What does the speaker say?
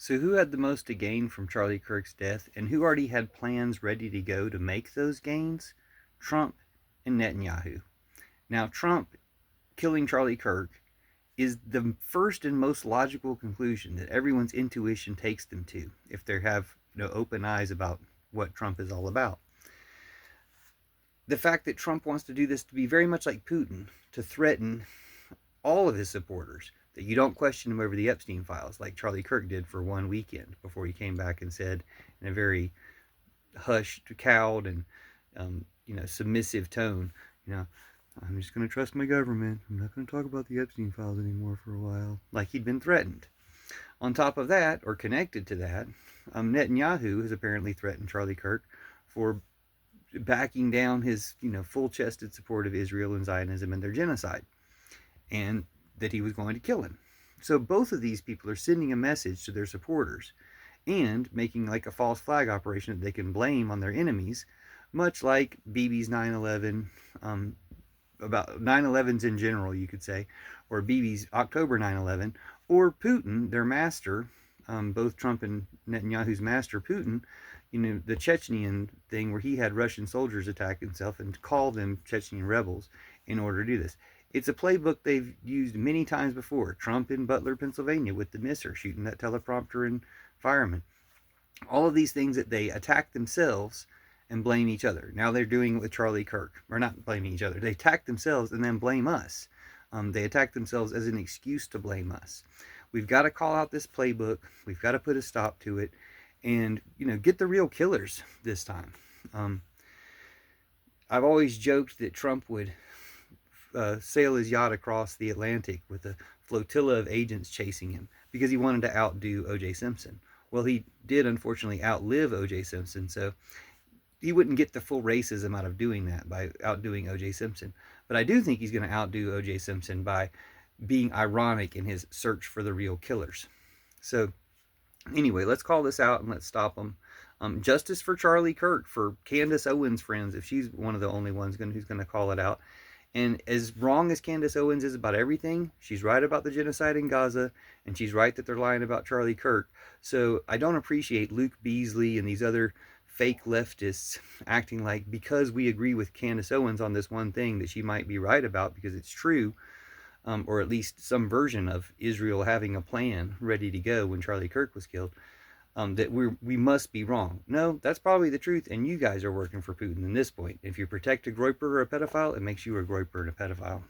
So who had the most to gain from Charlie Kirk's death, and who already had plans ready to go to make those gains? Trump and Netanyahu. Now, Trump killing Charlie Kirk is the first and most logical conclusion that everyone's intuition takes them to if they have open eyes about what Trump is all about. The fact that Trump wants to do this to be very much like Putin, to threaten all of his supporters, that you don't question him over the Epstein files, like Charlie Kirk did for one weekend before he came back and said in a very hushed, cowed, and submissive tone, you know, I'm just going to trust my government. I'm not going to talk about the Epstein files anymore for a while, like he'd been threatened. On top of that, or connected to that, Netanyahu has apparently threatened Charlie Kirk for backing down his, full-chested support of Israel and Zionism and their genocide, and that he was going to kill him. So both of these people are sending a message to their supporters and making like a false flag operation that they can blame on their enemies, much like Bibi's 9/11, about 9/11s in general, you could say, or Bibi's October 9/11, or Putin, their master, both Trump and Netanyahu's master, Putin, the Chechenian thing where he had Russian soldiers attack himself and call them Chechen rebels in order to do this. It's a playbook they've used many times before. Trump in Butler, Pennsylvania with the missiler shooting that teleprompter and firemen. All of these things that they attack themselves and blame each other. Now they're doing it with Charlie Kirk. Or not blaming each other. They attack themselves and then blame us. They attack themselves as an excuse to blame us. We've got to call out this playbook. We've got to put a stop to it. And, get the real killers this time. I've always joked that Trump would sail his yacht across the Atlantic with a flotilla of agents chasing him because he wanted to outdo O.J. Simpson. Well, he did unfortunately outlive O.J. Simpson, so he wouldn't get the full racism out of doing that by outdoing O.J. Simpson. But I do think he's going to outdo O.J. Simpson by being ironic in his search for the real killers. So anyway, let's call this out and let's stop them. Justice for Charlie Kirk, for Candace Owens' friends, if she's one of the only ones who's going to call it out. And as wrong as Candace Owens is about everything, she's right about the genocide in Gaza, and she's right that they're lying about Charlie Kirk. So I don't appreciate Luke Beasley and these other fake leftists acting like because we agree with Candace Owens on this one thing that she might be right about because it's true, or at least some version of Israel having a plan ready to go when Charlie Kirk was killed, that we must be wrong. No, that's probably the truth, and you guys are working for Putin at this point. If you protect a groyper or a pedophile, it makes you a groyper and a pedophile.